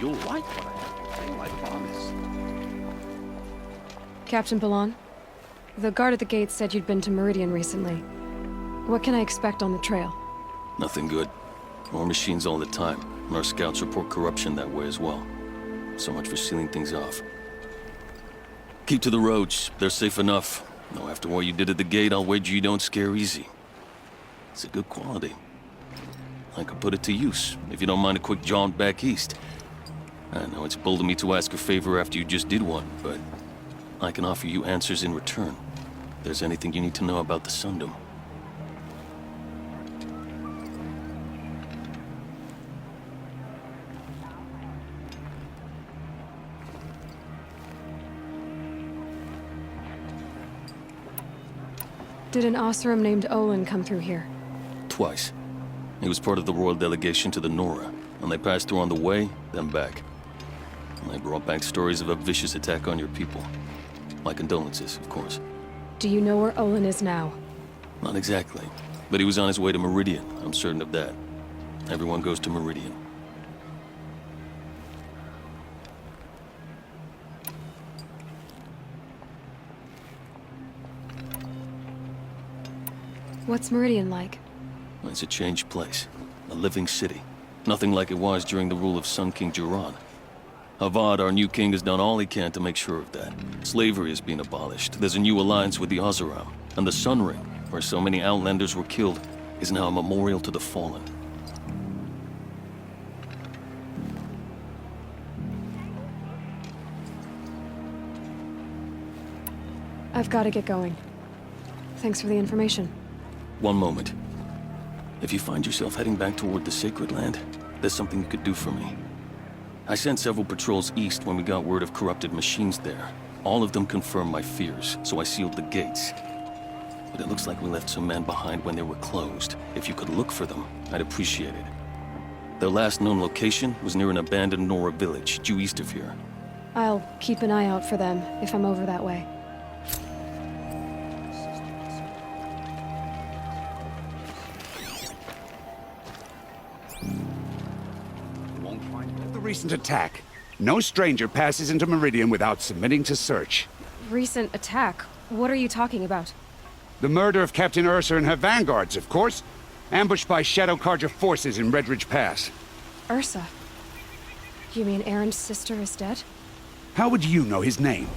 You'll like what I have to say, I promise. Captain Ballon, the guard at the gate said you'd been to Meridian recently. What can I expect on the trail? Nothing good. More machines all the time, and our scouts report corruption that way as well. So much for sealing things off. Keep to the roads. They're safe enough. Though after what you did at the gate, I'll wager you don't scare easy. It's a good quality. I could put it to use, if you don't mind a quick jaunt back east. I know it's bold of me to ask a favor after you just did one, but I can offer you answers in return. If there's anything you need to know about the Sundom. Did an Oseram named Olin come through here? Twice. He was part of the royal delegation to the Nora, and they passed through on the way, then back. And they brought back stories of a vicious attack on your people. My condolences, of course. Do you know where Olin is now? Not exactly, but he was on his way to Meridian, I'm certain of that. Everyone goes to Meridian. What's Meridian like? It's a changed place. A living city. Nothing like it was during the rule of Sun King Jiran. Avad, our new king, has done all he can to make sure of that. Slavery has been abolished. There's a new alliance with the Oseram. And the Sun Ring, where so many Outlanders were killed, is now a memorial to the fallen. I've got to get going. Thanks for the information. One moment. If you find yourself heading back toward the Sacred Land, there's something you could do for me. I sent several patrols east when we got word of corrupted machines there. All of them confirmed my fears, so I sealed the gates. But it looks like we left some men behind when they were closed. If you could look for them, I'd appreciate it. Their last known location was near an abandoned Nora village, due east of here. I'll keep an eye out for them if I'm over that way. The recent attack. No stranger passes into Meridian without submitting to search. Recent attack? What are you talking about? The murder of Captain Ursa and her vanguards, of course. Ambushed by Shadow Carja forces in Redridge Pass. Ursa? You mean Erend's sister is dead? How would you know his name?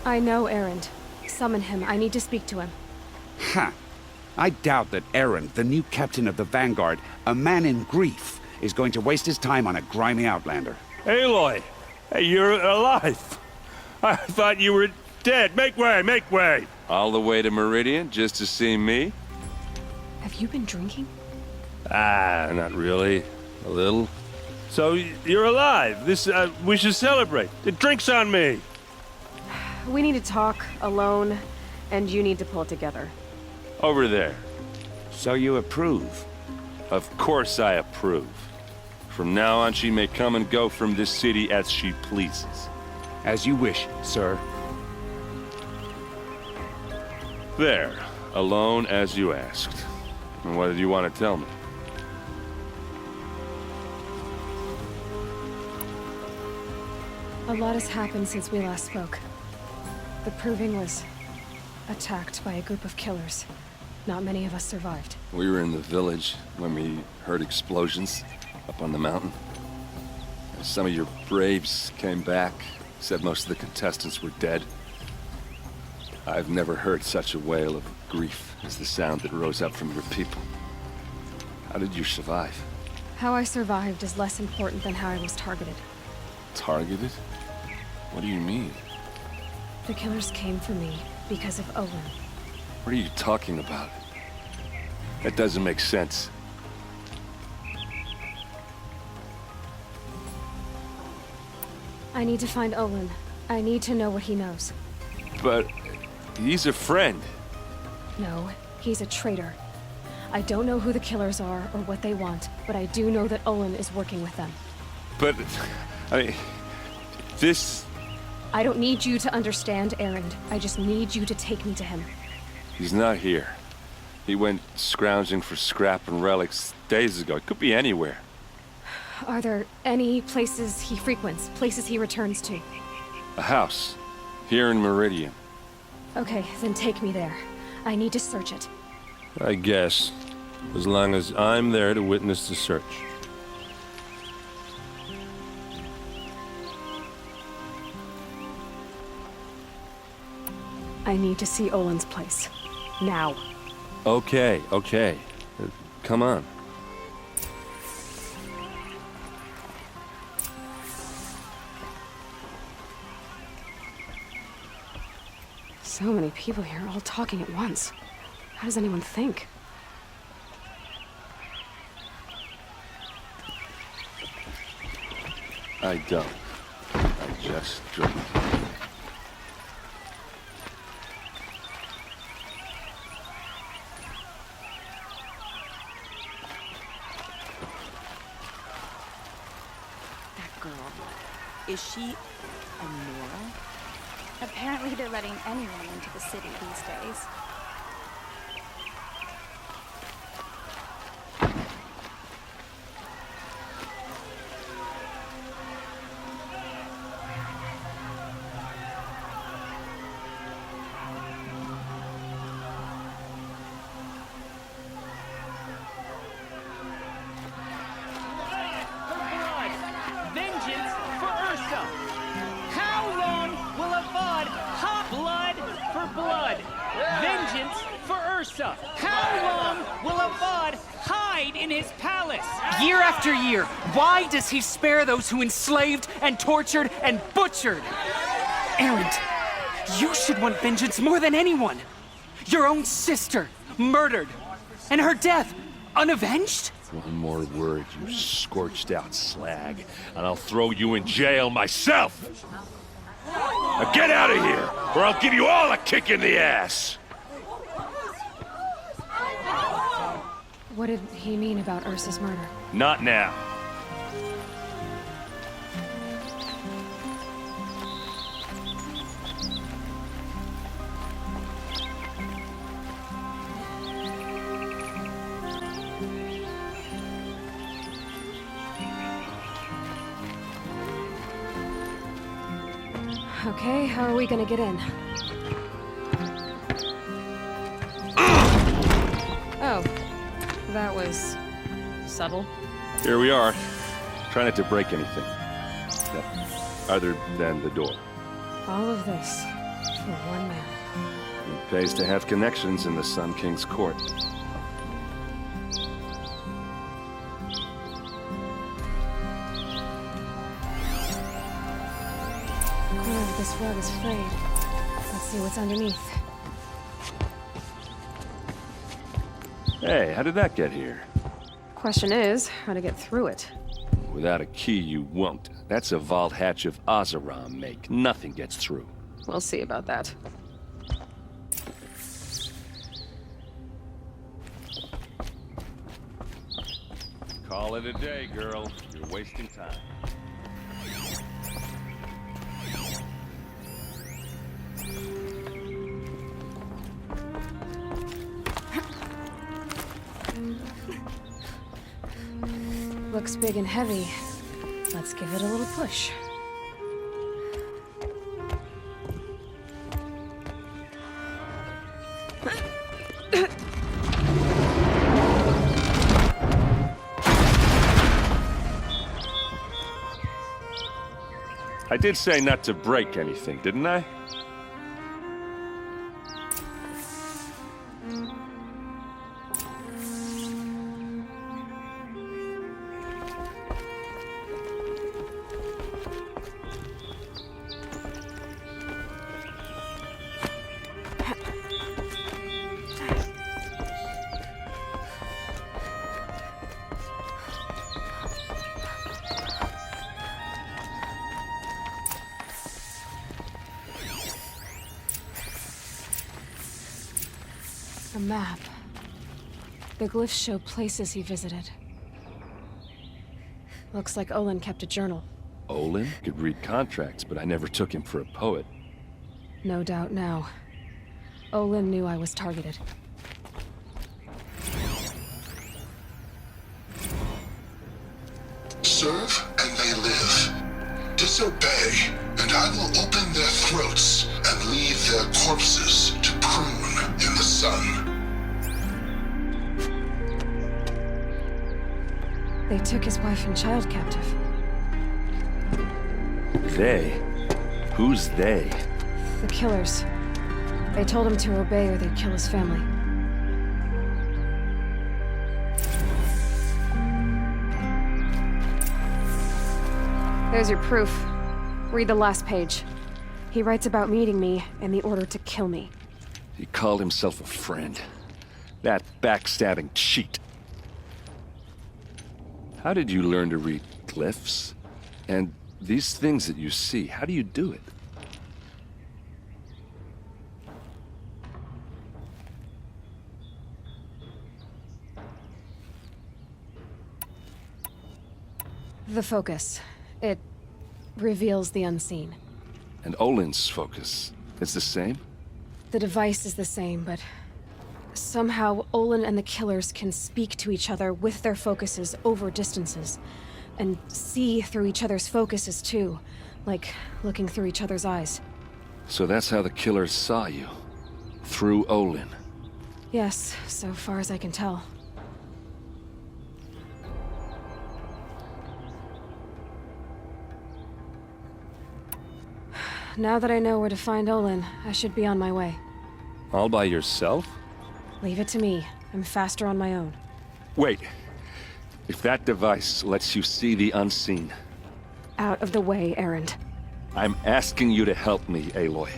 I know Erend. Summon him. I need to speak to him. Ha! I doubt that Erend, the new captain of the Vanguard, a man in grief, is going to waste his time on a grimy outlander. Aloy! Hey, you're alive! I thought you were dead. Make way, make way! All the way to Meridian just to see me? Have you been drinking? Ah, not really. A little. So, you're alive. We should celebrate. The drink's on me. We need to talk, alone, and you need to pull it together. Over there. So you approve? Of course I approve. From now on, she may come and go from this city as she pleases. As you wish, sir. There. Alone as you asked. And what did you want to tell me? A lot has happened since we last spoke. The Proving was attacked by a group of killers. Not many of us survived. We were in the village when we heard explosions up on the mountain. Some of your braves came back, said most of the contestants were dead. I've never heard such a wail of grief as the sound that rose up from your people. How did you survive? How I survived is less important than how I was targeted. Targeted? What do you mean? The killers came for me because of Olin. What are you talking about? That doesn't make sense. I need to find Olin. I need to know what he knows. But he's a friend. No, he's a traitor. I don't know who the killers are or what they want, but I do know that Olin is working with them. But, I mean, this... I don't need you to understand, Erend. I just need you to take me to him. He's not here. He went scrounging for scrap and relics days ago. It could be anywhere. Are there any places he frequents, places he returns to? A house. Here in Meridian. Okay, then take me there. I need to search it. I guess. As long as I'm there to witness the search. I need to see Olin's place. Now. Okay, okay. Come on. So many people here, all talking at once. How does anyone think? I don't. I just drink. That girl. Is she a Nora? Apparently they're letting anyone into the city these days. Vengeance for Ursa! How long will Avad hot blood for blood? Vengeance for Ursa! How long will Avad hide in his palace? Year after year, why does he spare those who enslaved and tortured and butchered? Erend, you should want vengeance more than anyone. Your own sister, murdered, and her death, unavenged? One more word, you scorched out slag, and I'll throw you in jail myself! Now get out of here, or I'll give you all a kick in the ass! What did he mean about Ursa's murder? Not now. Okay, how are we gonna get in? Oh, that was subtle. Here we are. Try not to break anything. Other than the door. All of this for one man. It pays to have connections in the Sun King's court. This rug is frayed. Let's see what's underneath. Hey, how did that get here? Question is, how to get through it. Without a key, you won't. That's a vault hatch of Oseram make. Nothing gets through. We'll see about that. Call it a day, girl. You're wasting time. Looks big and heavy. Let's give it a little push. I did say not to break anything, didn't I? A map. The glyphs show places he visited. Looks like Olin kept a journal. Olin could read contracts, but I never took him for a poet. No doubt now. Olin knew I was targeted. So serve and they live. Disobey, and I will open their throats and leave their corpses to prune in the sun. They took his wife and child captive. They? Who's they? The killers. They told him to obey or they'd kill his family. There's your proof. Read the last page. He writes about meeting me and the order to kill me. He called himself a friend. That backstabbing cheat. How did you learn to read glyphs? And these things that you see, how do you do it? The focus. It reveals the unseen. And Olin's focus is the same? The device is the same, but somehow Olin and the killers can speak to each other with their focuses over distances. And see through each other's focuses too, like looking through each other's eyes. So that's how the killers saw you? Through Olin? Yes, so far as I can tell. Now that I know where to find Olin, I should be on my way. All by yourself? Leave it to me. I'm faster on my own. Wait. If that device lets you see the unseen... Out of the way, Erend. I'm asking you to help me, Aloy.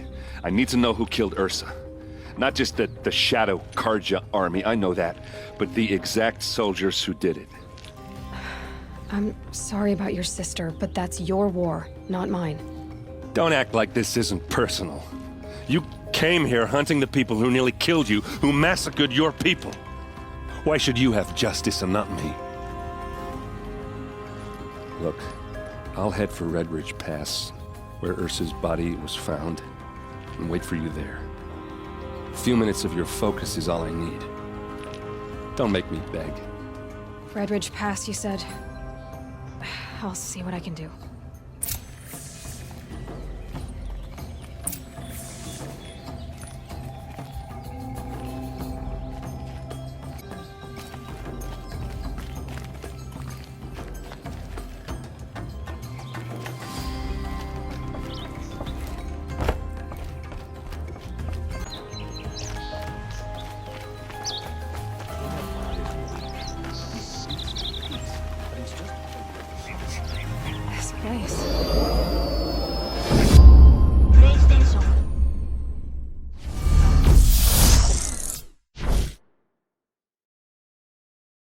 I need to know who killed Ursa. Not just the Shadow Karja army, I know that, but the exact soldiers who did it. I'm sorry about your sister, but that's your war, not mine. Don't act like this isn't personal. You came here hunting the people who nearly killed you, who massacred your people. Why should you have justice and not me? Look, I'll head for Redridge Pass, where Ursa's body was found, and wait for you there. A few minutes of your focus is all I need. Don't make me beg. Redridge Pass, you said? I'll see what I can do. This place.